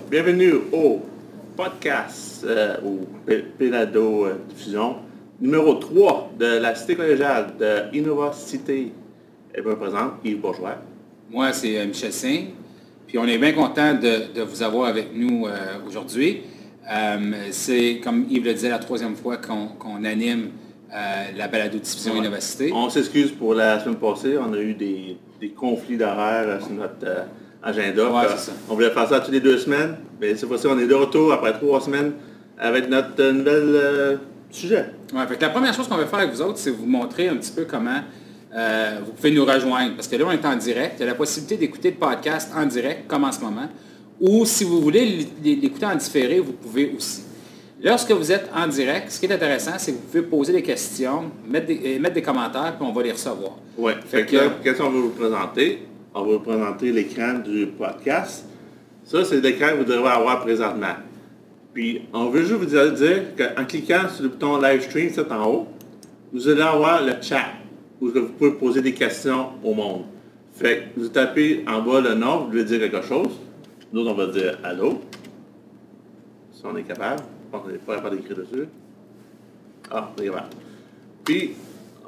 Bienvenue au podcast, au Pelado Diffusion, numéro 3 de la Cité collégiale de Innova Cité. Et me présente Yves Bourgeois. Moi, c'est Michel Singh. Puis on est bien content de vous avoir avec nous aujourd'hui. C'est, comme Yves le disait, la troisième fois qu'on anime la balado-diffusion Innova Cité. On s'excuse pour la semaine passée. On a eu des conflits d'horaire sur notre agenda. Ouais, c'est ça. On voulait faire ça toutes les 2 semaines. Mais cette fois-ci, on est de retour après 3 semaines avec notre nouvel sujet. Ouais, fait que la première chose qu'on va faire avec vous autres, c'est vous montrer un petit peu comment vous pouvez nous rejoindre. Parce que là, on est en direct. Il y a la possibilité d'écouter le podcast en direct, comme en ce moment. Ou si vous voulez l'écouter en différé, vous pouvez aussi. Lorsque vous êtes en direct, ce qui est intéressant, c'est que vous pouvez poser des questions, mettre des commentaires, puis on va les recevoir. Oui. Fait que là, qu'est-ce qu'on va vous présenter? On va vous présenter l'écran du podcast. Ça, c'est l'écran que vous devrez avoir présentement. Puis, on veut juste vous dire qu'en cliquant sur le bouton Live Stream, c'est en haut, vous allez avoir le chat, où vous pouvez poser des questions au monde. Fait que vous tapez en bas le nom, vous voulez dire quelque chose. Nous, on va dire « Allô ». Si on est capable. On n'est pas capable d'écrire dessus. Ah, on est capable. Puis,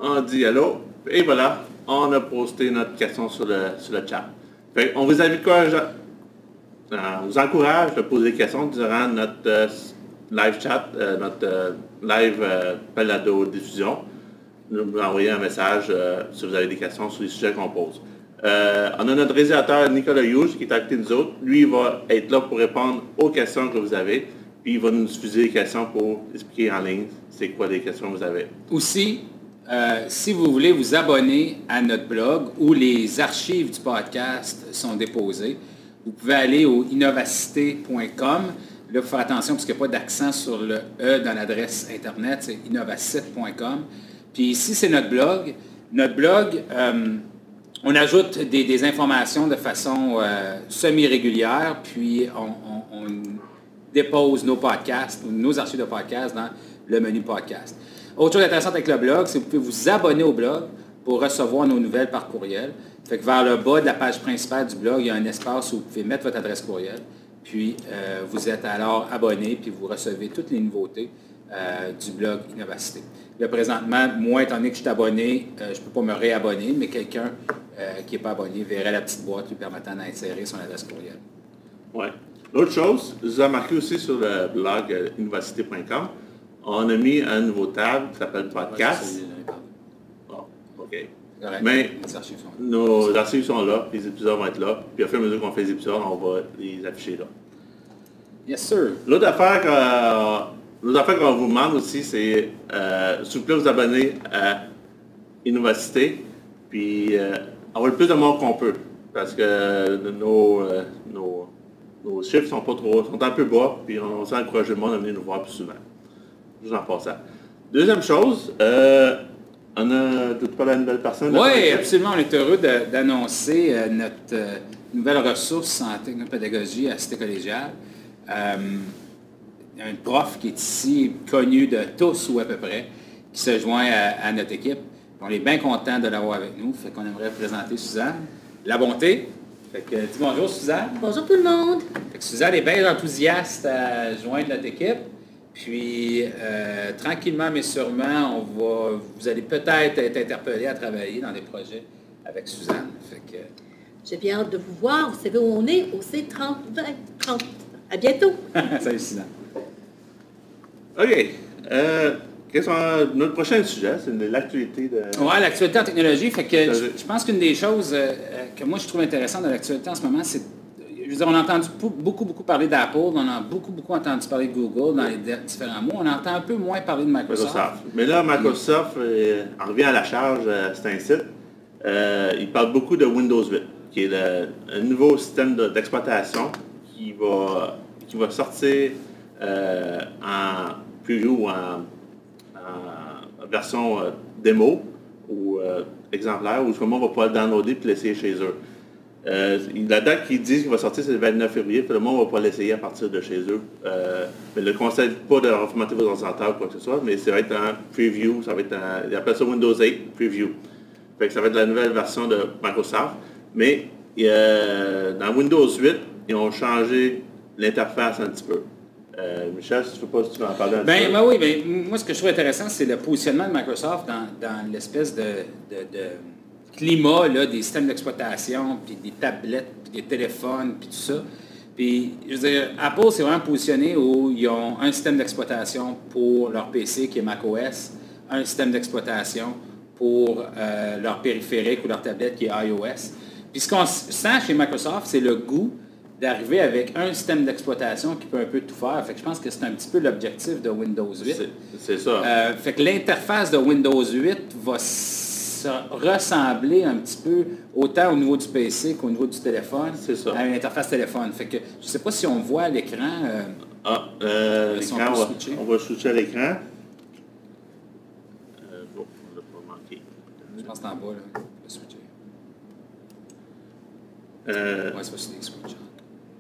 on dit « Allô ». Et voilà, on a posté notre question sur le chat. Fait on vous encourage de poser des questions durant notre live chat, notre live balado diffusion. Nous envoyer un message si vous avez des questions sur les sujets qu'on pose. On a notre réalisateur Nicolas Hughes qui est à côté de nous autres. Lui, il va être là pour répondre aux questions que vous avez. Puis il va nous diffuser des questions pour expliquer en ligne c'est quoi les questions que vous avez. Aussi, si vous voulez vous abonner à notre blog où les archives du podcast sont déposées, vous pouvez aller au innovacité.com. Là, il faut faire attention parce qu'il n'y a pas d'accent sur le E dans l'adresse Internet, c'est innovacite.com. Puis ici, c'est notre blog. Notre blog, on ajoute des informations de façon semi-régulière, puis on dépose nos podcasts, nos archives de podcasts dans le menu podcast. Autre chose intéressante avec le blog, c'est que vous pouvez vous abonner au blog pour recevoir nos nouvelles par courriel. Fait que vers le bas de la page principale du blog, il y a un espace où vous pouvez mettre votre adresse courriel. Puis vous êtes alors abonné, puis vous recevez toutes les nouveautés du blog Innovacité. Là, présentement, moi, étant donné que je suis abonné, je ne peux pas me réabonner, mais quelqu'un qui n'est pas abonné verrait la petite boîte lui permettant d'insérer son adresse courriel. Oui. L'autre chose, je vous ai remarqué aussi sur le blog innovacité.com, on a mis un nouveau tab qui s'appelle Podcast. Oh, OK. Correct. Mais nos archives sont là, les épisodes vont être là, puis au fur et à mesure qu'on fait les épisodes, on va les afficher là. Yes, sir. L'autre affaire qu'on vous demande aussi, c'est s'il vous plaît vous abonner à Innovacité, puis avoir le plus de monde qu'on peut, parce que nos chiffres sont un peu bas, puis on s'est encouragé le monde à venir nous voir plus souvent. Juste en passant. Deuxième chose, on a tout pas la nouvelle personne. Oui, absolument. On est heureux d'annoncer notre nouvelle ressource en technopédagogie à Cité collégiale. Un prof qui est ici, connu de tous ou à peu près, qui se joint à notre équipe. On est bien content de l'avoir avec nous. Fait qu'on aimerait présenter Suzanne La Bonté. Fait que dis bonjour Suzanne. Bonjour tout le monde. Fait que Suzanne est bien enthousiaste à joindre notre équipe. Puis, tranquillement mais sûrement, vous allez peut-être être interpellé à travailler dans des projets avec Suzanne. Fait que... J'ai bien hâte de vous voir. Vous savez où on est? Au C30-20-30. À bientôt. Salut Suzanne. OK. Notre prochain sujet, c'est l'actualité de... Oui, l'actualité en technologie. Fait que je pense qu'une des choses que moi je trouve intéressante de l'actualité en ce moment, c'est... Je veux dire, on a entendu beaucoup parler d'Apple, on a beaucoup entendu parler de Google dans les différents mots. On entend un peu moins parler de Microsoft. Mais là, Microsoft en revient à la charge, c'est un site. Il parle beaucoup de Windows 8, qui est un nouveau système d'exploitation qui va sortir en preview ou en version démo ou exemplaire, où tout le monde va pouvoir le downloader et l'essayer chez eux. La date qu'ils disent qu'il va sortir, c'est le 29 février, puis le monde ne va pas l'essayer à partir de chez eux. Mais le conseil pas de reformater vos ordinateurs ou quoi que ce soit, mais ça va être un preview, ils appellent ça Windows 8 Preview. Fait que ça va être la nouvelle version de Microsoft. Mais dans Windows 8, ils ont changé l'interface un petit peu. Michel, je ne sais pas si tu veux en parler un petit peu. Ben oui, moi, ce que je trouve intéressant, c'est le positionnement de Microsoft dans l'espèce de climat là, des systèmes d'exploitation, puis des tablettes, puis des téléphones, puis tout ça. Puis, je veux dire, Apple s'est vraiment positionné où ils ont un système d'exploitation pour leur PC qui est macOS, un système d'exploitation pour leur périphérique ou leur tablette qui est iOS. Puis ce qu'on sent chez Microsoft, c'est le goût d'arriver avec un système d'exploitation qui peut un peu tout faire. Fait que je pense que c'est un petit peu l'objectif de Windows 8. C'est ça. Fait que l'interface de Windows 8 va ressembler un petit peu autant au niveau du PC qu'au niveau du téléphone à une interface téléphone. Fait que je ne sais pas si on voit à l'écran. L'écran, on va switcher à l'écran. Bon, on l'a pas manqué. Je pense que c'est en bas, là. On va switcher. C'est pas sur les switches.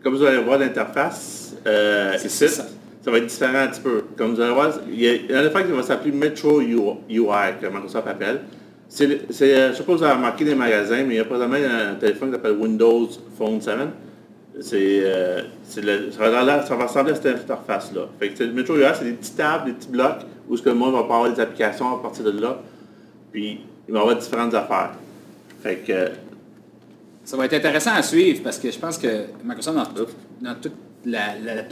Comme vous allez voir l'interface, ici, ça va être différent un petit peu. Comme vous allez voir, il y a un effet qui va s'appeler Metro UI, que Microsoft appelle. Je ne sais pas si vous avez remarqué des magasins, mais il y a présentement un téléphone qui s'appelle Windows Phone 7. Ça va ressembler à cette interface-là. Fait que le Metro UI, c'est des petites tables, des petits blocs, où le monde va pouvoir avoir des applications à partir de là. Puis, il va y avoir différentes affaires. Fait que... Ça va être intéressant à suivre parce que je pense que Microsoft, dans toute la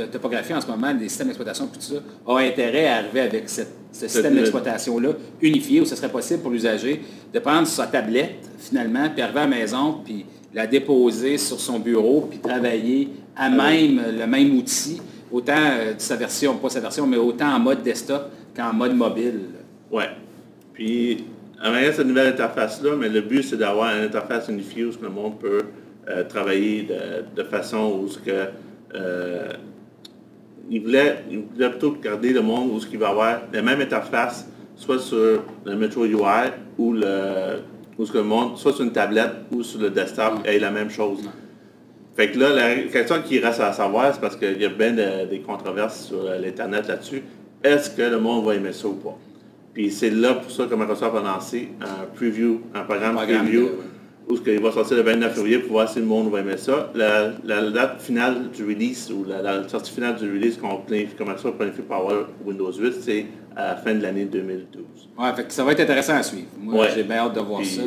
topographie en ce moment, des systèmes d'exploitation et tout ça, a intérêt à arriver avec ce système d'exploitation-là unifié où ce serait possible pour l'usager de prendre sa tablette, finalement, puis arriver à la maison, puis la déposer sur son bureau, puis travailler à même le même outil, autant sa version, pas sa version, mais autant en mode desktop qu'en mode mobile. Oui. Puis, avec cette nouvelle interface-là, mais le but, c'est d'avoir une interface unifiée où le monde peut travailler de façon où il voulait plutôt garder le monde où il va avoir la même interface, soit sur le Metro UI ou le monde, soit sur une tablette ou sur le desktop, ait la même chose. Fait que là, la question qui reste à savoir, c'est parce qu'il y a bien des controverses sur l'Internet là-dessus. Est-ce que le monde va aimer ça ou pas? Puis c'est là pour ça que Microsoft a lancé un programme preview, où il va sortir le 29 février pour voir si le monde va aimer ça. La date finale du release, ou la sortie finale du release qu'on Microsoft planifie pour avoir Windows 8, c'est à la fin de l'année 2012. Ouais, fait que ça va être intéressant à suivre. Moi, j'ai bien hâte de voir ça.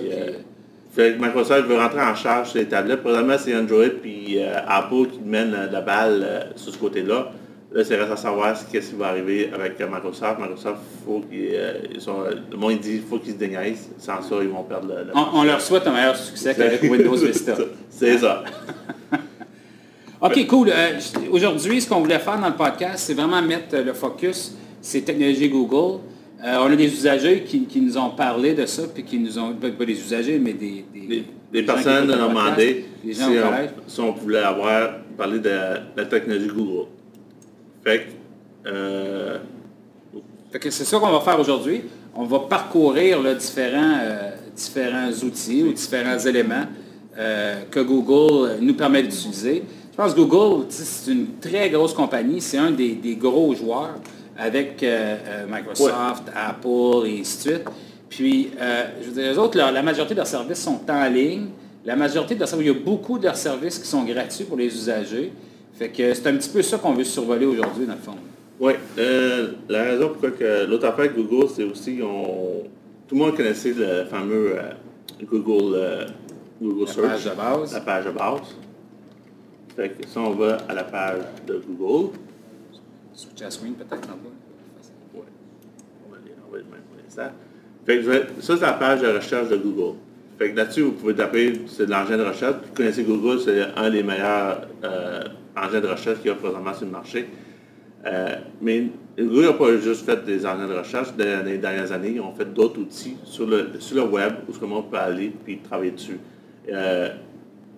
Fait que Microsoft veut rentrer en charge sur les tablettes. Présentement, c'est Android puis Apple qui mène la balle sur ce côté-là. Là, c'est reste à savoir ce qui va arriver avec Microsoft. Microsoft, le monde dit qu'il faut qu'ils se dégaissent. Sans ça, ils vont perdre le on leur souhaite un meilleur succès qu'avec Windows Vista. C'est ça. OK, cool. Aujourd'hui, ce qu'on voulait faire dans le podcast, c'est vraiment mettre le focus sur les technologies Google. On a des usagers qui nous ont parlé de ça, puis qui nous ont, pas des usagers, mais des personnes nous ont demandé si on pouvait parler de la technologie Google. Fait que c'est ça qu'on va faire aujourd'hui. On va parcourir là, différents outils ou différents éléments que Google nous permet d'utiliser. Je pense que Google, c'est une très grosse compagnie. C'est un des gros joueurs avec Microsoft, Apple et ainsi de suite. Puis, je veux dire, les autres, la majorité de leurs services sont en ligne. La majorité de leurs services, il y a beaucoup de leurs services qui sont gratuits pour les usagers. Fait que c'est un petit peu ça qu'on veut survoler aujourd'hui, dans le fond. Oui. La raison pourquoi l'autre affaire avec Google, c'est aussi tout le monde connaissait le fameux Google Search. La page de base. La page de base. Fait que si on va à la page de Google. Switch à screen peut-être en bas. Oui. On va aller le même pour l'instant. Fait que ça, c'est la page de recherche de Google. Fait que là-dessus, vous pouvez taper, c'est de l'engin de recherche. Vous connaissez Google, c'est un des meilleurs engins de recherche qu'il y a présentement sur le marché. Mais Google n'a pas juste fait des engins de recherche. Dans les dernières années, ils ont fait d'autres outils sur le web où le monde peut aller et travailler dessus.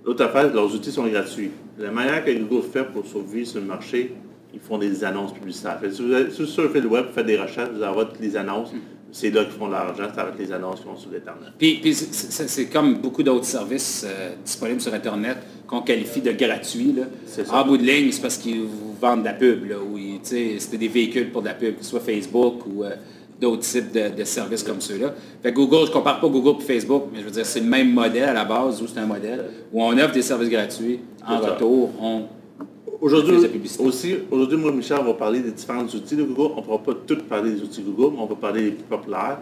L'autre affaire, leurs outils sont gratuits. La manière que Google fait pour survivre sur le marché, ils font des annonces publicitaires. Si vous surfez le web, vous faites des recherches, vous avez toutes les annonces. C'est là qu'ils font de l'argent, c'est avec les annonces qu'ils font sur Internet. Puis c'est comme beaucoup d'autres services disponibles sur Internet qu'on qualifie de gratuits. En bout de ligne, c'est parce qu'ils vous vendent de la pub. Là, où c'était des véhicules pour de la pub, que ce soit Facebook ou d'autres types de services comme ceux-là. Fait que Google, je ne compare pas Google et Facebook, mais je veux dire, c'est le même modèle à la base, où c'est un modèle où on offre des services gratuits. En retour, Aujourd'hui, publicité. aujourd'hui, moi, Michel, on va parler des différents outils de Google. On ne pourra pas tout parler des outils Google, mais on va parler des plus populaires.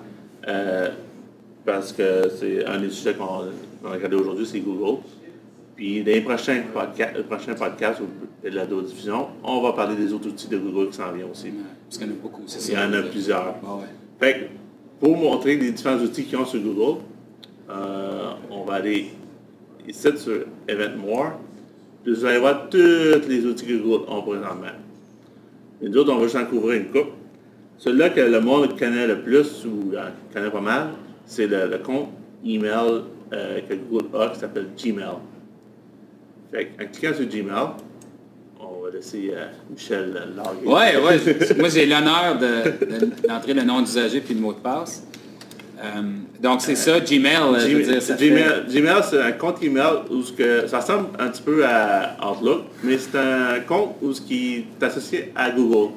Parce que c'est un des sujets qu'on a regardé aujourd'hui, c'est Google. Puis dans les prochains podcasts ou de la diffusion, on va parler des autres outils de Google qui s'en viennent aussi. Parce qu'il y en a beaucoup, c'est ça. Il y en a plusieurs. Ah ouais. Fait que, pour montrer les différents outils qu'ils ont sur Google, on va aller ici sur Event More. Puis vous allez voir tous les outils que Google ont présentement. Et nous autres, on va juste en couvrir une coupe. Celui-là que le monde connaît le plus ou connaît pas mal, c'est le compte email que Google a qui s'appelle Gmail. Fait en cliquant sur Gmail, on va laisser Michel loguer. Ouais. Moi, j'ai l'honneur d'entrer le nom d'usager puis le mot de passe. Donc, c'est ça, Gmail. Je veux dire, Gmail, c'est un compte email où ça ressemble un petit peu à Outlook, mais c'est un compte où qui est associé à Google.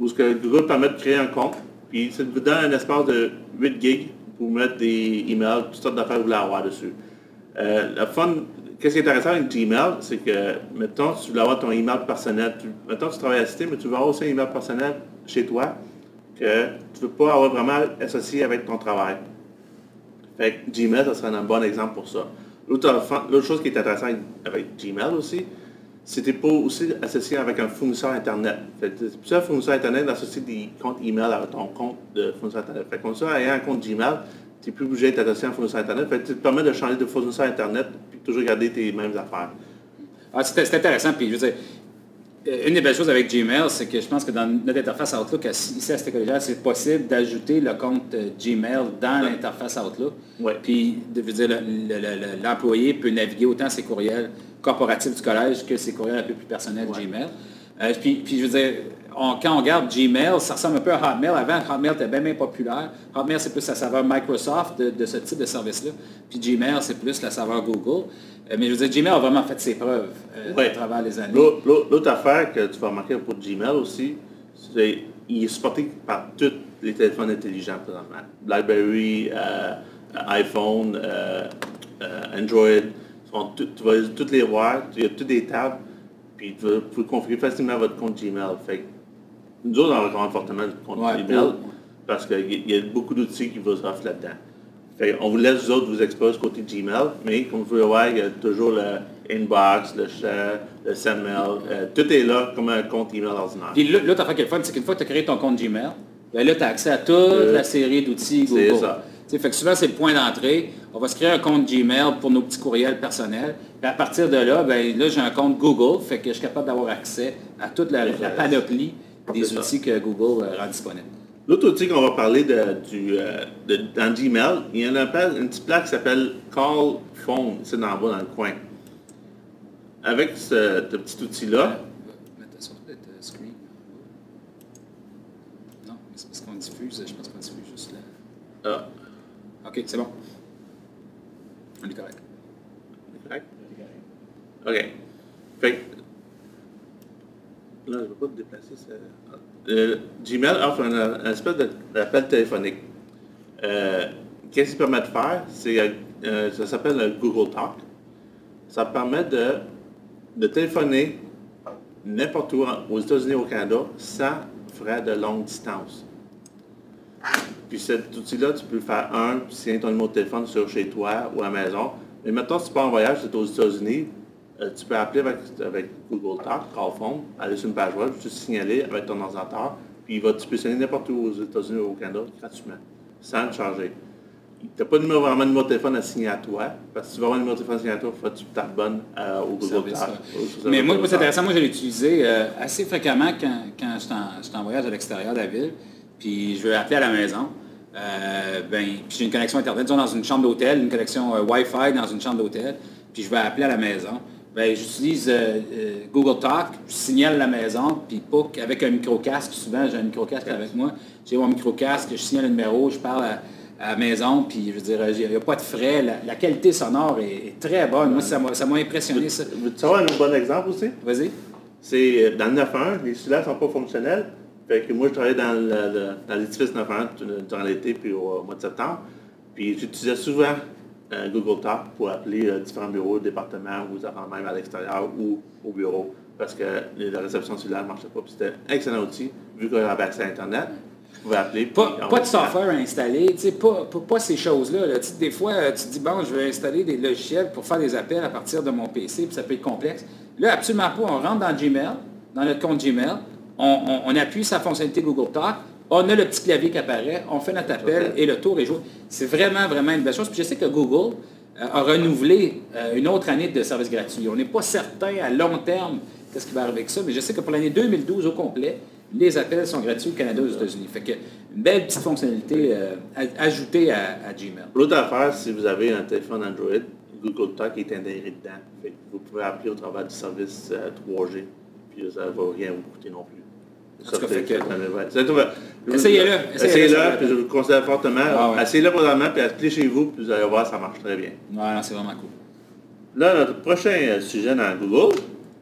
Où Google permet de créer un compte, puis ça vous donne un espace de 8 gigs pour mettre des emails, toutes sortes d'affaires que vous voulez avoir dessus. Qu'est-ce qui est intéressant avec Gmail, c'est que, mettons, tu veux avoir ton email personnel, mettons, tu travailles à Cité, mais tu veux avoir aussi un email personnel chez toi que tu ne veux pas avoir vraiment associé avec ton travail. Fait que Gmail, ça serait un bon exemple pour ça. L'autre chose qui est intéressante avec Gmail aussi, c'était pas aussi associé avec un fournisseur Internet. Fait que plusieurs fournisseurs Internet associent des comptes email à ton compte de fournisseur Internet. Fait que comme ça, ayant un compte Gmail, tu n'es plus obligé d'être associé à un fournisseur Internet. Fait que ça te permet de changer de fournisseur Internet et toujours garder tes mêmes affaires. Ah, c'est intéressant. Puis, je veux dire, une des belles choses avec Gmail, c'est que je pense que dans notre interface Outlook, ici à cette école-là, c'est possible d'ajouter le compte Gmail dans l'interface Outlook. Ouais. Puis, je veux dire, l'employé peut naviguer autant ses courriels corporatifs du collège que ses courriels un peu plus personnels Gmail. Puis, je veux dire, quand on regarde Gmail, ça ressemble un peu à Hotmail. Avant, Hotmail était bien populaire. Hotmail, c'est plus la saveur Microsoft de ce type de service-là. Puis Gmail, c'est plus la saveur Google. Mais je veux dire, Gmail a vraiment fait ses preuves à travers les années. L'autre affaire que tu vas remarquer pour Gmail aussi, c'est qu'il est supporté par tous les téléphones intelligents présentement. BlackBerry, iPhone, Android, tu vas toutes les voir, il y a toutes des tables, puis vous pouvez configurer facilement votre compte Gmail. Fait que nous autres, on recommande fortement le compte Gmail parce qu'il y a beaucoup d'outils qui vous offrent là-dedans. Fait on vous laisse, vous autres, vous exposer côté Gmail, mais comme vous pouvez voir, il y a toujours le inbox, le share, le send mail, tout est là comme un compte email ordinaire. Puis l'autre affaire qui est le fun, c'est qu'une fois que tu as créé ton compte Gmail, ben là, tu as accès à toute la série d'outils Google. C'est ça. Fait que souvent, c'est le point d'entrée. On va se créer un compte Gmail pour nos petits courriels personnels. Puis à partir de là, ben là, j'ai un compte Google, fait que je suis capable d'avoir accès à toute la panoplie des outils que Google rend disponibles. L'autre outil qu'on va parler dans Gmail, il y en a une petite plaque qui s'appelle Call Phone, c'est dans le bas dans le coin. Avec ce petit outil-là. Mettre ça peut-être screen. Non, mais c'est parce qu'on diffuse, je pense qu'on diffuse juste là. OK, c'est bon. On est correct. Correct? OK. Fait que, là, je ne vais pas te déplacer. Gmail offre un espèce d'appel téléphonique. Qu'est-ce qu'il permet de faire? Ça s'appelle le Google Talk. Ça permet de téléphoner n'importe où aux États-Unis ou au Canada sans frais de longue distance. Puis cet outil-là, tu peux le faire puis signer ton numéro de téléphone sur chez toi ou à la maison. Mais maintenant, si tu pars en voyage, c'est aux États-Unis, tu peux appeler avec Google Talk, Call Phone, aller sur une page web, juste signaler avec ton ordinateur, puis tu peux signer n'importe où aux États-Unis ou au Canada gratuitement, sans le charger. Tu n'as pas vraiment de numéro de téléphone à signer à toi, parce que si tu vas avoir un numéro de téléphone à signer à toi, il faut que tu t'abonnes au Google Talk. Mais moi, c'est intéressant, moi je l'ai utilisé assez fréquemment quand je suis en voyage à l'extérieur de la ville, puis je veux appeler à la maison. Puis j'ai une connexion Internet, disons dans une chambre d'hôtel, une connexion Wi-Fi dans une chambre d'hôtel, puis je vais appeler à la maison. J'utilise Google Talk, je signale la maison, puis avec un micro-casque, souvent j'ai un micro-casque avec moi, j'ai mon micro-casque, je signale le numéro, je parle à la maison, puis je veux dire, il n'y a pas de frais, la qualité sonore est très bonne. Moi, ça m'a impressionné, ça. Veux-tu savoir un bon exemple aussi? Vas-y. C'est dans le 9.1, les cellulaires ne sont pas fonctionnels. Fait que moi, je travaillais dans l'édifice 9.1 durant l'été puis au mois de septembre. Puis j'utilisais souvent Google Talk pour appeler différents bureaux, départements ou même à l'extérieur ou au bureau. parce que la réception cellulaire ne marchait pas. Puis c'était un excellent outil, vu qu'on avait accès à Internet. Vous pouvez appeler. Pas de software à installer, pas ces choses-là. Là. Des fois, tu te dis, bon, je vais installer des logiciels pour faire des appels à partir de mon PC, puis ça peut être complexe. Là, absolument pas. On rentre dans Gmail, dans notre compte Gmail, on appuie sa fonctionnalité Google Talk, on a le petit clavier qui apparaît, on fait notre appel et le tour est joué. C'est vraiment, vraiment une belle chose. Puis je sais que Google a renouvelé une autre année de service gratuit. On n'est pas certain à long terme qu'est-ce qui va arriver avec ça, mais je sais que pour l'année 2012 au complet, les appels sont gratuits au Canada et aux États-Unis. Fait que une belle petite fonctionnalité ajoutée à Gmail. L'autre affaire, si vous avez un téléphone Android, Google Talk est intégré dedans. Fait que vous pouvez appeler au travers du service 3G, puis ça ne va rien vous coûter non plus. En tout cas, fait que... Essayez-le. Essayez-le, puis je vous conseille fortement. Ah ouais. Essayez-le présentement, puis appelez chez vous, puis vous allez voir, ça marche très bien. Ouais, non, c'est vraiment cool. Là, notre prochain sujet dans Google,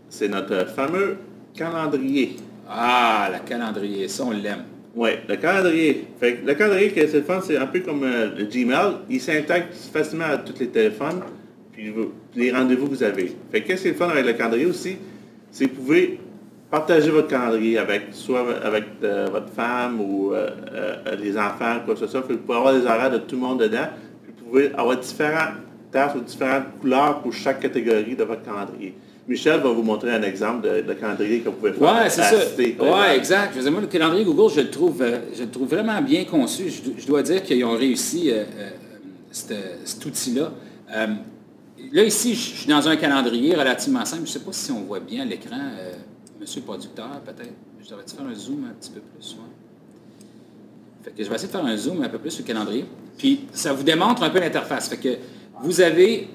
c'est notre fameux calendrier. Ah, le calendrier, ça, on l'aime. Oui, le calendrier. Fait que le calendrier, c'est le fun, c'est un peu comme le Gmail. Il s'intègre facilement à tous les téléphones, puis les rendez-vous que vous avez. Fait que qu'est-ce qui est le fun avec le calendrier aussi, c'est que vous pouvez partager votre calendrier soit avec votre femme ou les enfants, quoi que ce soit. Vous pouvez avoir des horaires de tout le monde dedans. Puis vous pouvez avoir différentes tâches ou différentes couleurs pour chaque catégorie de votre calendrier. Michel va vous montrer un exemple de calendrier que vous pouvez faire. Oui, c'est ça. Oui, exact. Je veux dire, moi, le calendrier Google, je le trouve vraiment bien conçu. Je dois dire qu'ils ont réussi cet outil-là. Là, ici, je suis dans un calendrier relativement simple. Je ne sais pas si on voit bien l'écran. Monsieur le producteur, peut-être. Je devrais faire un zoom un petit peu plus. Ouais. Fait que je vais essayer de faire un zoom un peu plus sur le calendrier. Puis, ça vous démontre un peu l'interface. Fait que vous avez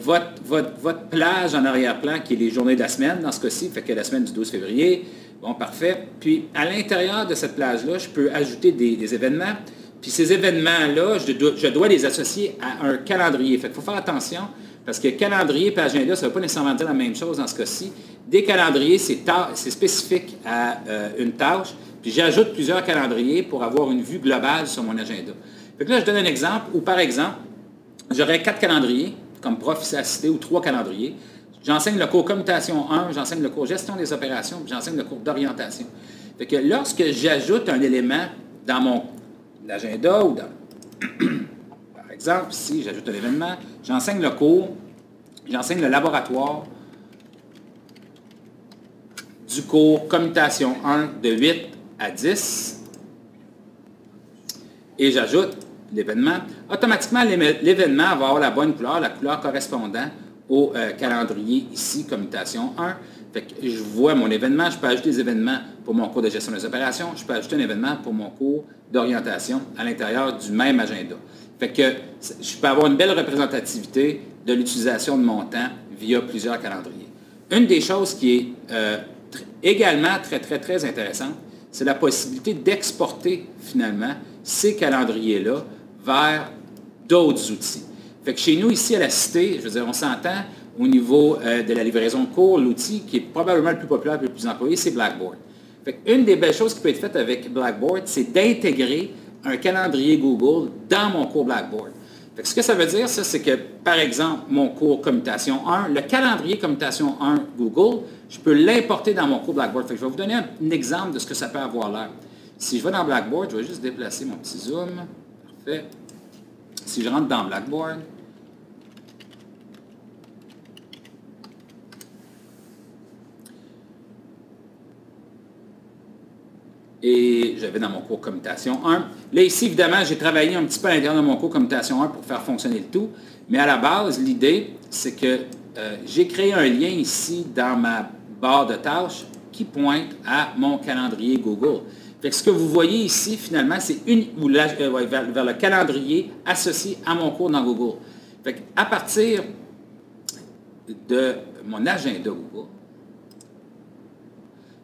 votre plage en arrière-plan qui est les journées de la semaine, dans ce cas-ci, fait que la semaine du 12 février. Bon, parfait. Puis, à l'intérieur de cette plage-là, je peux ajouter des événements. Puis, ces événements-là, je dois les associer à un calendrier. Fait qu'il faut faire attention, parce que calendrier et agenda, ça ne veut pas nécessairement dire la même chose dans ce cas-ci. Des calendriers, c'est spécifique à une tâche. Puis, j'ajoute plusieurs calendriers pour avoir une vue globale sur mon agenda. Fait que là, je donne un exemple, où par exemple, j'aurais 4 calendriers, comme prof ici assisté, ou 3 calendriers. J'enseigne le cours commutation 1, j'enseigne le cours gestion des opérations, puis j'enseigne le cours d'orientation. Fait que lorsque j'ajoute un élément dans mon agenda, ou dans, par exemple, si j'ajoute un événement, j'enseigne le cours, j'enseigne le laboratoire du cours commutation 1 de 8 à 10, et j'ajoute l'événement, automatiquement, l'événement va avoir la bonne couleur, la couleur correspondant au calendrier ici, commutation 1. Fait que je vois mon événement, je peux ajouter des événements pour mon cours de gestion des opérations, je peux ajouter un événement pour mon cours d'orientation à l'intérieur du même agenda. Fait que je peux avoir une belle représentativité de l'utilisation de mon temps via plusieurs calendriers. Une des choses qui est également très, très, très intéressante, c'est la possibilité d'exporter finalement ces calendriers-là vers d'autres outils. Fait que chez nous, ici à la Cité, je veux dire, on s'entend au niveau de la livraison de cours, l'outil qui est probablement le plus populaire et le plus employé, c'est Blackboard. Fait que une des belles choses qui peut être faite avec Blackboard, c'est d'intégrer un calendrier Google dans mon cours Blackboard. Fait que ce que ça veut dire, ça, c'est que, par exemple, mon cours commutation 1, le calendrier commutation 1 Google, je peux l'importer dans mon cours Blackboard. Fait que je vais vous donner un exemple de ce que ça peut avoir l'air. Si je vais dans Blackboard, je vais juste déplacer mon petit zoom. Parfait. Si je rentre dans Blackboard, et je vais dans mon cours commutation 1. Là, ici, évidemment, j'ai travaillé un petit peu à l'intérieur de mon cours commutation 1 pour faire fonctionner le tout. Mais à la base, l'idée, c'est que j'ai créé un lien ici dans ma barre de tâches qui pointe à mon calendrier Google. Fait que ce que vous voyez ici, finalement, c'est vers le calendrier associé à mon cours dans Google. Fait que à partir de mon agenda Google,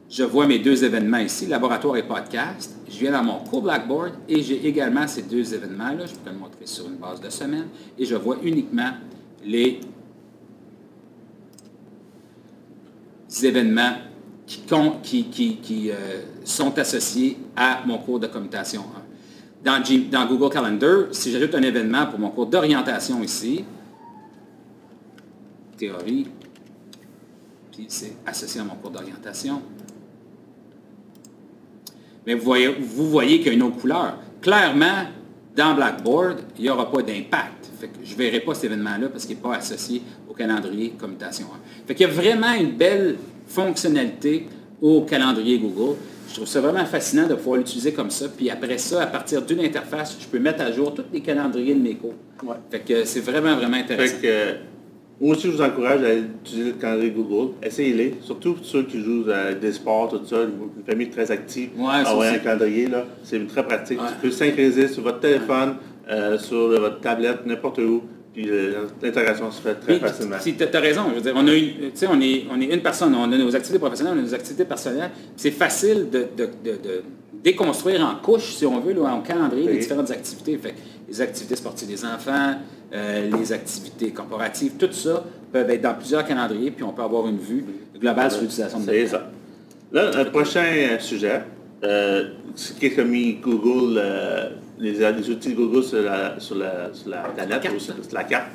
je vois mes 2 événements ici, laboratoire et podcast. Je viens dans mon cours Blackboard et j'ai également ces 2 événements-là. Je peux le montrer sur une base de semaine. Et je vois uniquement les événements qui sont associés à mon cours de commutation 1. Dans Google Calendar, si j'ajoute un événement pour mon cours d'orientation ici, théorie puis c'est associé à mon cours d'orientation. Mais vous voyez qu'il y a une autre couleur. Clairement, dans Blackboard, il n'y aura pas d'impact. Fait que je ne verrai pas cet événement-là parce qu'il n'est pas associé au calendrier commutation 1. Fait qu'il y a vraiment une belle fonctionnalité au calendrier Google. Je trouve ça vraiment fascinant de pouvoir l'utiliser comme ça. Puis après ça, à partir d'une interface, je peux mettre à jour tous les calendriers de mes cours. Ouais. Fait que c'est vraiment, vraiment intéressant. Fait que, moi aussi, je vous encourage à utiliser le calendrier Google. Essayez-les. Surtout pour ceux qui jouent à des sports, tout ça, une famille très active. Avoir un calendrier, là, c'est très pratique. Ouais. Tu peux synchroniser sur votre téléphone, sur votre tablette, n'importe où. Puis l'intégration se fait très facilement. Tu as raison. Je veux dire, on est une personne. On a nos activités professionnelles, on a nos activités personnelles. C'est facile de déconstruire en couches, si on veut, là, en calendrier, les différentes activités. Fait, les activités sportives des enfants, les activités corporatives, tout ça peuvent être dans plusieurs calendriers, puis on peut avoir une vue globale sur l'utilisation de notre temps. C'est ça. Là, le prochain sujet, ce qui a mis Google, les outils de Google sur la planète, ou sur la carte,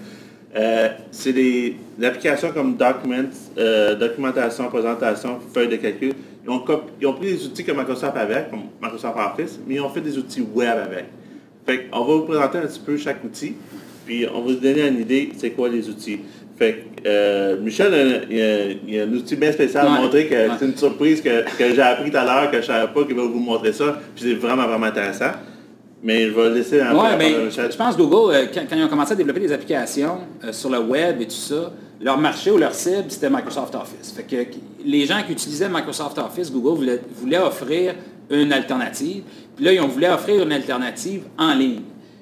c'est l'application comme documentation, présentation, feuille de calcul. Ils ont pris des outils que Microsoft avait, comme Microsoft Office, mais ils ont fait des outils web avec. Fait on va vous présenter un petit peu chaque outil, puis on va vous donner une idée c'est quoi les outils. Fait Michel, il y a un outil bien spécial à montrer, que c'est une surprise que j'ai appris tout à l'heure, que je ne savais pas qu'il va vous montrer ça, puis c'est vraiment, vraiment intéressant. Mais je vais laisser un peu Michel. Je pense que Google, quand ils ont commencé à développer des applications sur le web et tout ça, leur marché ou leur cible, c'était Microsoft Office. Fait que les gens qui utilisaient Microsoft Office, Google voulait offrir une alternative. Puis là, ils voulaient offrir une alternative en ligne.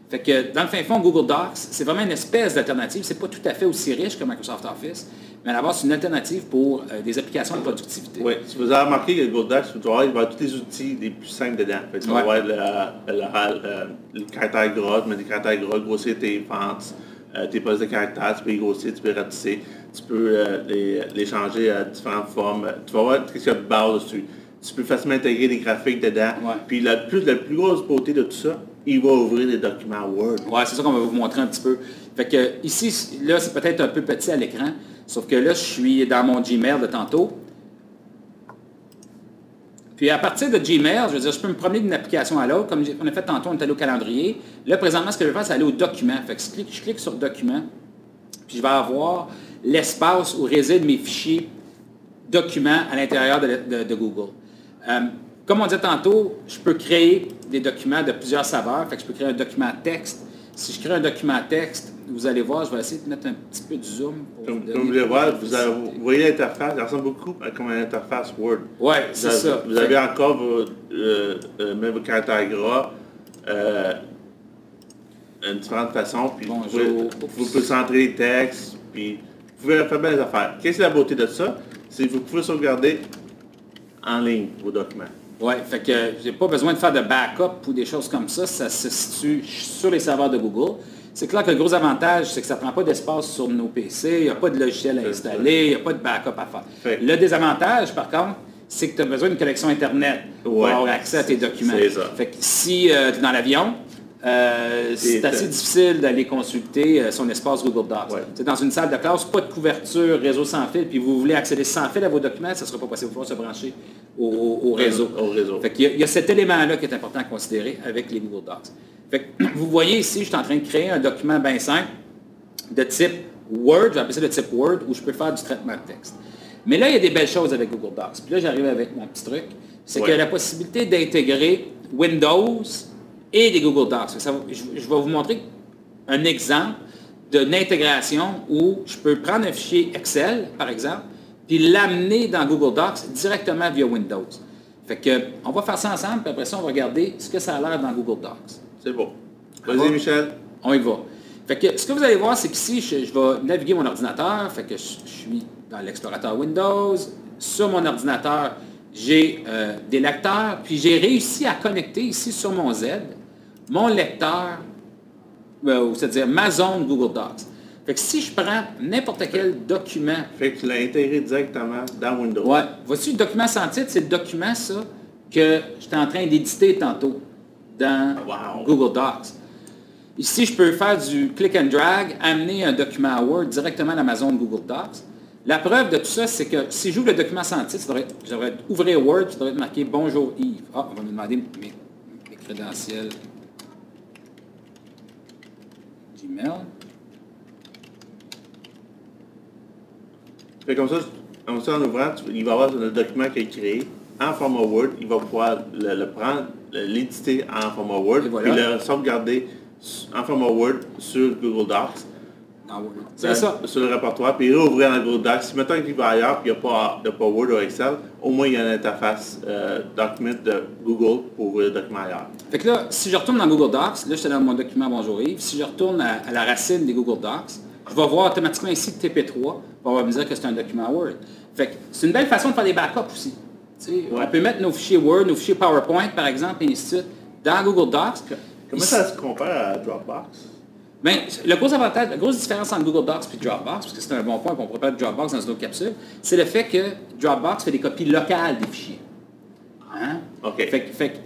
Fait que dans le fin fond, Google Docs, c'est vraiment une espèce d'alternative. C'est pas tout à fait aussi riche que Microsoft Office, mais à la base, c'est une alternative pour des applications de productivité. Oui, si vous avez remarqué que Google Docs, il va y avoir tous les outils les plus simples dedans. Fait que tu vas avoir le caractère gras, tu mets des caractères gras, grossir tes fonts, tes postes de caractères, tu peux les grossir, tu peux les ratisser, tu peux les changer à différentes formes. Tu vas voir ce qu'il y a de base dessus. Tu peux facilement intégrer des graphiques dedans. Ouais. Puis la plus grosse beauté de tout ça, il va ouvrir des documents Word. Oui, c'est ça qu'on va vous montrer un petit peu. Fait que ici, là, c'est peut-être un peu petit à l'écran, sauf que là, je suis dans mon Gmail de tantôt. Puis à partir de Gmail, je veux dire, je peux me promener d'une application à l'autre. Comme on a fait tantôt, on est allé au calendrier. Là, présentement, ce que je vais faire, c'est aller au document. Fait que je clique sur document, puis je vais avoir l'espace où résident mes fichiers documents à l'intérieur de Google. Comme on disait tantôt, je peux créer des documents de plusieurs saveurs. Fait que je peux créer un document texte. Si je crée un document texte, vous allez voir, je vais essayer de mettre un petit peu de zoom. Comme vous voulez voir, vous voyez l'interface, elle ressemble beaucoup comme une interface Word. Oui, c'est ça. Vous avez encore même vos caractères gras, une différente façon, puis vous pouvez centrer les textes, puis vous pouvez faire bien les affaires. Qu'est-ce que la beauté de ça? C'est que vous pouvez sauvegarder en ligne vos documents. Oui, fait que j'ai pas besoin de faire de backup ou des choses comme ça. Ça se situe sur les serveurs de Google. C'est clair que le gros avantage, c'est que ça ne prend pas d'espace sur nos PC, il n'y a pas de logiciel à installer, il n'y a pas de backup à faire. Le désavantage, par contre, c'est que tu as besoin d'une connexion Internet pour avoir accès à tes documents. C'est ça. Fait que si tu es dans l'avion, c'est assez difficile d'aller consulter son espace Google Docs. Ouais. Dans une salle de classe, pas de couverture, réseau sans fil, puis vous voulez accéder sans fil à vos documents, ça ne sera pas possible. Il faut se brancher au réseau. Fait qu'il y a cet élément-là qui est important à considérer avec les Google Docs. Fait que, vous voyez ici, je suis en train de créer un document bien simple de type Word, j'ai appelé ça de type Word, où je peux faire du traitement de texte. Mais là, il y a des belles choses avec Google Docs. Puis là, j'arrive avec mon petit truc. C'est qu'il y a la possibilité d'intégrer Windows et des Google Docs. Je vais vous montrer un exemple d'une intégration où je peux prendre un fichier Excel, par exemple, puis l'amener dans Google Docs directement via Windows. Fait que, on va faire ça ensemble, puis après ça, on va regarder ce que ça a l'air dans Google Docs. C'est bon. Vas-y, Michel. On y va. Fait que, ce que vous allez voir, c'est qu'ici, je vais naviguer mon ordinateur. Fait que je suis dans l'explorateur Windows. Sur mon ordinateur, j'ai des lecteurs, puis j'ai réussi à connecter ici sur mon Z, mon lecteur, c'est-à-dire ma zone Google Docs. Fait que si je prends n'importe quel document... Fait que tu l'as intégré directement dans Windows. Ouais. Voici le document sans titre, c'est le document, ça, que j'étais en train d'éditer tantôt dans Google Docs. Ici, je peux faire du click and drag, amener un document à Word directement dans ma zone Google Docs. La preuve de tout ça, c'est que si j'ouvre le document sans titre, je devrais ouvrir Word, ça devrait être marqué « Bonjour Yves ». Ah, on va me demander mes crédentiels Gmail. Fait comme ça, en ouvrant, il va y avoir le document qui est créé en format Word. Il va pouvoir le prendre, l'éditer en format Word, voilà. puis le sauvegarder en format Word sur Google Docs. C'est ça. Sur le répertoire, puis réouvrir dans Google Docs. Si maintenant qu'il va ailleurs, puis il n'y a pas Word ou Excel, au moins il y a une interface document de Google pour ouvrir le document ailleurs. Fait que là, si je retourne dans Google Docs, là, j'étais dans mon document Bonjour Yves. Si je retourne à la racine des Google Docs, je vais voir automatiquement ici TP3, on va me dire que c'est un document Word. Fait que c'est une belle façon de faire des backups aussi. Ouais. On peut mettre nos fichiers Word, nos fichiers PowerPoint, par exemple, et ainsi de suite, dans Google Docs. Comment ça se compare à Dropbox? Bien, le gros avantage, la grosse différence entre Google Docs et Dropbox, parce que c'est un bon point, on pourrait parler de Dropbox dans une autre capsule, c'est le fait que Dropbox fait des copies locales des fichiers. Hein? OK. Fait que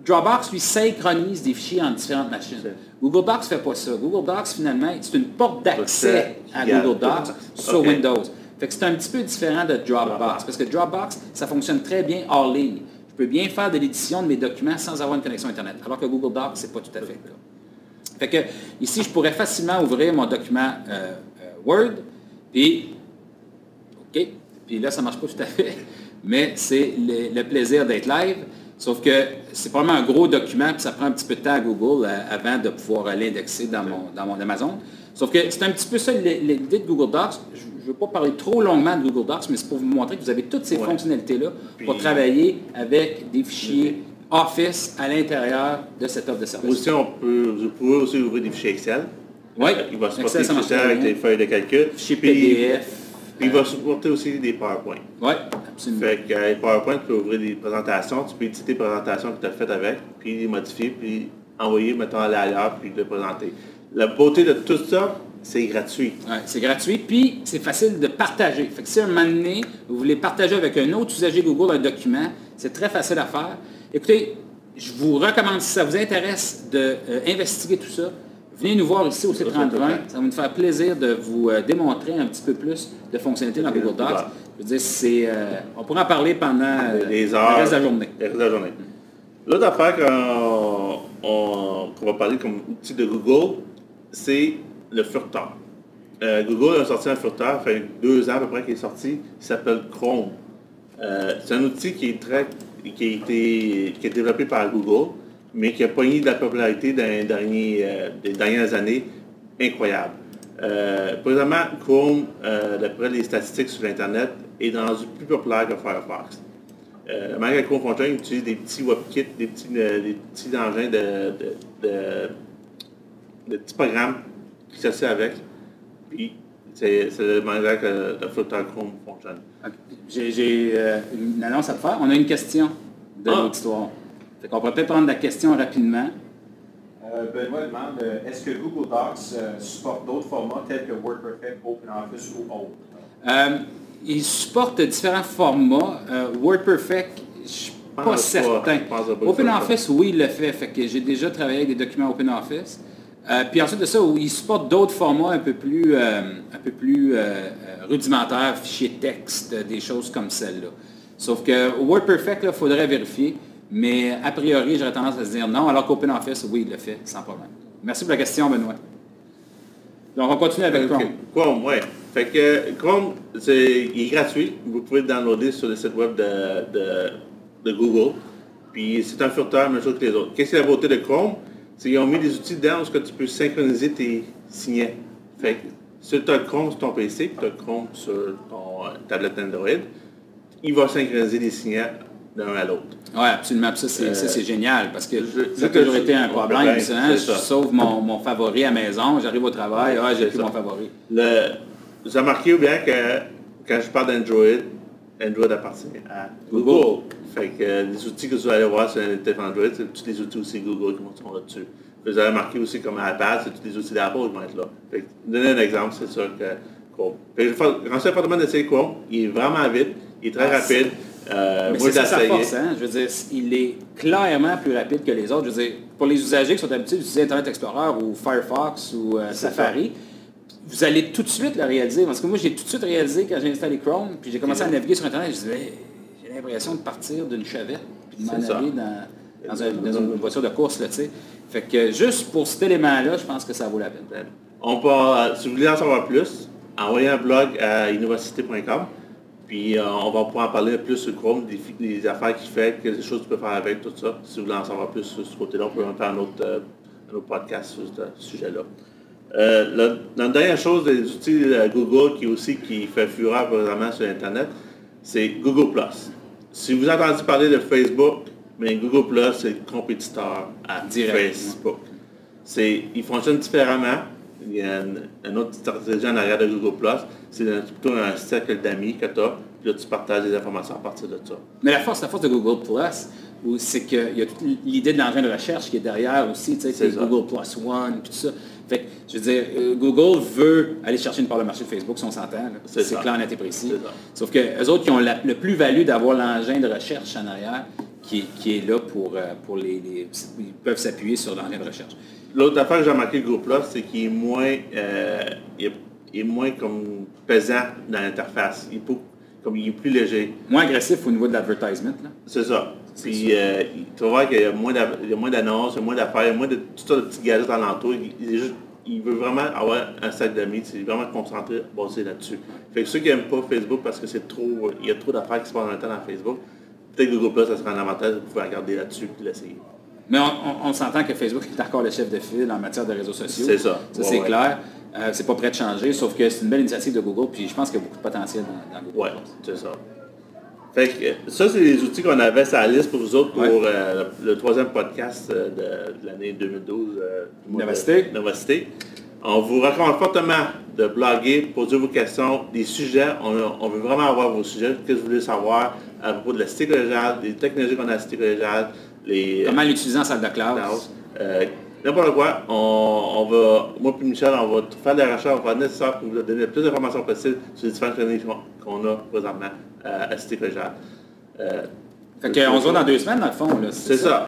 Dropbox, lui, synchronise des fichiers en différentes machines. Google Docs ne fait pas ça. Google Docs, finalement, c'est une porte d'accès à Google Docs sur Windows. Fait que c'est un petit peu différent de Dropbox, parce que Dropbox, ça fonctionne très bien hors ligne. Je peux bien faire de l'édition de mes documents sans avoir une connexion Internet, alors que Google Docs, c'est pas tout à fait le cas. Fait que ici, je pourrais facilement ouvrir mon document Word, puis, OK, puis là, ça ne marche pas tout à fait, mais c'est le plaisir d'être live, sauf que c'est probablement un gros document, puis ça prend un petit peu de temps à Google avant de pouvoir l'indexer dans mon Amazon. Sauf que c'est un petit peu ça l'idée de Google Docs. Je ne veux pas parler trop longuement de Google Docs, mais c'est pour vous montrer que vous avez toutes ces fonctionnalités-là pour travailler avec des fichiers Office à l'intérieur de cette offre de service. Aussi, vous pouvez aussi ouvrir des fichiers Excel. Oui, il va supporter des fichiers avec des feuilles de calcul. Fichiers PDF. Puis il va supporter aussi des PowerPoint. Oui, absolument. Fait que PowerPoint, tu peux ouvrir des présentations, tu peux éditer des présentations que tu as faites avec, puis les modifier, puis envoyer, mettons, aller ailleurs, puis le présenter. La beauté de tout ça, c'est gratuit. Oui, c'est gratuit, puis c'est facile de partager. Fait que si un moment donné, vous voulez partager avec un autre usager Google un document, c'est très facile à faire. Écoutez, je vous recommande, si ça vous intéresse d'investiguer tout ça, venez nous voir ici au C3020. Ça va nous faire plaisir de vous démontrer un petit peu plus de fonctionnalités dans Google Docs. Je veux dire, on pourra en parler pendant les heures, le reste de la journée. L'autre affaire qu'on va parler comme outil de Google, c'est le furteur. Google a sorti un furteur, ça fait 2 ans à peu près qu'il est sorti, il s'appelle Chrome. C'est un outil qui est développé par Google, mais qui a pogné de la popularité des dernières années incroyable. Présentement, Chrome, d'après les statistiques sur Internet, est rendu plus populaire que Firefox. Malgré Chrome fonctionne, il utilise des petits WebKit, des petits engins de petits programmes qui s'associent avec. Puis, c'est le manière que le furteur Chrome fonctionne. Okay. J'ai une annonce à te faire. On a une question de l'auditoire. Fait qu'on pourrait peut-être prendre la question rapidement. Benoît demande, est-ce que Google Docs supporte d'autres formats tels que WordPerfect, OpenOffice ou autres? Il supporte différents formats. WordPerfect, je ne suis pas certain. OpenOffice, oui, il le fait. Fait que j'ai déjà travaillé avec des documents OpenOffice. Puis ensuite de ça, il supporte d'autres formats un peu plus rudimentaires, fichiers texte, des choses comme celle-là. Sauf que WordPerfect, il faudrait vérifier. Mais a priori, j'aurais tendance à se dire non, alors qu'OpenOffice, oui, il le fait, sans problème. Merci pour la question, Benoît. Donc, on continue avec Chrome. Chrome, oui. Fait que Chrome, il est gratuit. Vous pouvez le downloader sur le site web de Google. Puis, c'est un furteur, même chose que les autres. Qu'est-ce que la beauté de Chrome? C'est qu'ils ont mis des outils dedans où tu peux synchroniser tes signets. Fait que si tu as Chrome sur ton PC, puis tu as Chrome sur ton tablette Android, il va synchroniser les signets d'un à l'autre. Oui, absolument. Ça, c'est génial, parce que ça a toujours été un problème. Je sauve mon favori à la maison, j'arrive au travail, j'ai plus mon favori. J'ai remarqué bien que quand je parle d'Android, Android appartient à Google. Fait que les outils que vous allez voir sur un téléphone Android, c'est tous les outils aussi Google qui vont là-dessus. Vous avez remarqué aussi comme iPad, c'est tous les outils d'Apple qui vont être là. Fait que, donner un exemple, c'est sûr que Chrome. Fait que je conseille fortement d'essayer Chrome. Il est vraiment vite, il est très rapide. Mais c'est ça sa force, hein? Je veux dire, il est clairement plus rapide que les autres. Je veux dire, pour les usagers qui sont habitués d'utiliser Internet Explorer ou Firefox ou Safari, vous allez tout de suite le réaliser. Parce que moi, j'ai tout de suite réalisé quand j'ai installé Chrome, puis j'ai commencé à naviguer sur Internet, je disais, j'ai l'impression de partir d'une chevette, puis de m'en aller dans une voiture de course, là, tu sais. Fait que juste pour cet élément-là, je pense que ça vaut la peine. On peut, si vous voulez en savoir plus, envoyez un blog à innovacité.com, puis on va pouvoir en parler plus sur Chrome, des affaires qu'il fait, quelles choses tu peux faire avec, tout ça. Si vous voulez en savoir plus sur ce côté-là, on peut en faire un autre podcast sur ce sujet-là. La dernière chose des outils Google qui fait fureur vraiment sur Internet, c'est Google+. Si vous avez entendu parler de Facebook, mais Google+, c'est le compétiteur à Facebook. Il fonctionne différemment. Il y a une autre stratégie en arrière de Google+. C'est plutôt un cercle d'amis que tu as. Puis là, tu partages des informations à partir de ça. Mais la force de Google+, c'est qu'il y a toute l'idée de l'engin de recherche qui est derrière aussi, tu sais, c'est Google Plus One, puis tout ça. Fait que, je veux dire, Google veut aller chercher une part de marché de Facebook, si on s'entend. C'est clair, net et précis. Sauf que eux autres, qui ont le plus-value d'avoir l'engin de recherche en arrière, qui est là pour ils peuvent s'appuyer sur l'engin de recherche. L'autre affaire que j'ai remarqué de Google+, c'est qu'il est moins, comme pesant dans l'interface. Il est plus léger. Moins agressif au niveau de l'advertisement. C'est ça. Puis tu vas voir qu'il y a moins d'annonces, il y a moins d'affaires, il y a moins de toutes sortes de petits gadgets alentour. Il veut vraiment avoir un sac d'amis, c'est vraiment concentré, basé là-dessus. Fait que ceux qui n'aiment pas Facebook parce que il y a trop d'affaires qui se passent en même temps dans Facebook, peut-être Google+, ça sera un avantage, vous pouvez regarder là-dessus et l'essayer. Mais on s'entend que Facebook est encore le chef de file en matière de réseaux sociaux. C'est ça. Ça, c'est clair. C'est pas prêt de changer, sauf que c'est une belle initiative de Google, puis je pense qu'il y a beaucoup de potentiel dans Google. Oui, c'est ça. Fait que ça, c'est les outils qu'on avait sur la liste pour vous autres pour le troisième podcast de l'année 2012. Novacité. On vous recommande fortement de bloguer, poser vos questions, des sujets. On veut vraiment avoir vos sujets. Qu'est-ce que vous voulez savoir à propos de la cité collégiale, des technologies qu'on a à la cité collégiale. Comment l'utiliser en salle de classe. N'importe quoi, moi et Michel, on va faire des recherches, on va nécessaire pour vous donner le plus d'informations possible sur les différentes technologies qu'on a présentement à la cité collégiale. Fait qu'on se voit dans 2 semaines, dans le fond. C'est ça.